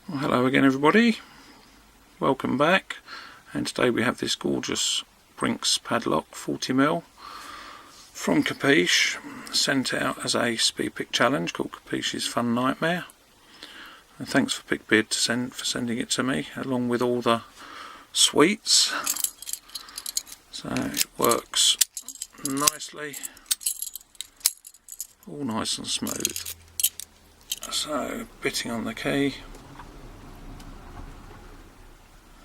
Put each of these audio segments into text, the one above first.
Well, hello again everybody, welcome back, and today we have this gorgeous Brinks padlock 40mm from Kerpeesh, sent out as a SPP'd challenge called Kerpeesh's Fun Nightmare. And thanks for SPP'd for sending it to me along with all the sweets. So it works nicely, all nice and smooth. So bitting on the key.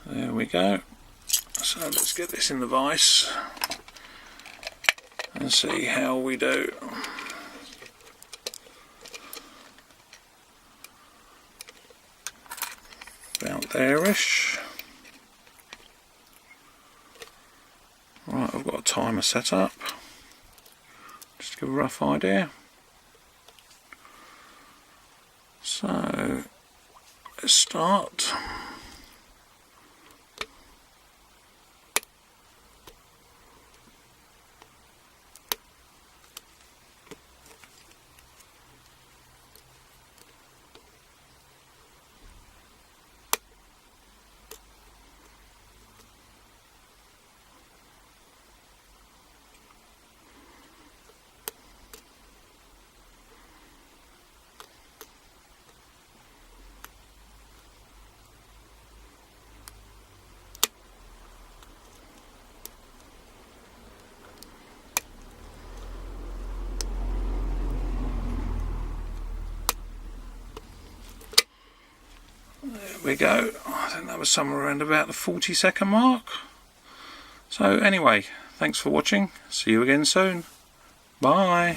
There we go. So let's get this in the vise and see how we do. About there-ish. Right, I've got a timer set up, just to give a rough idea. So let's start. There we go. I think that was somewhere around about the 40-second mark. So anyway, thanks for watching. See you again soon. Bye.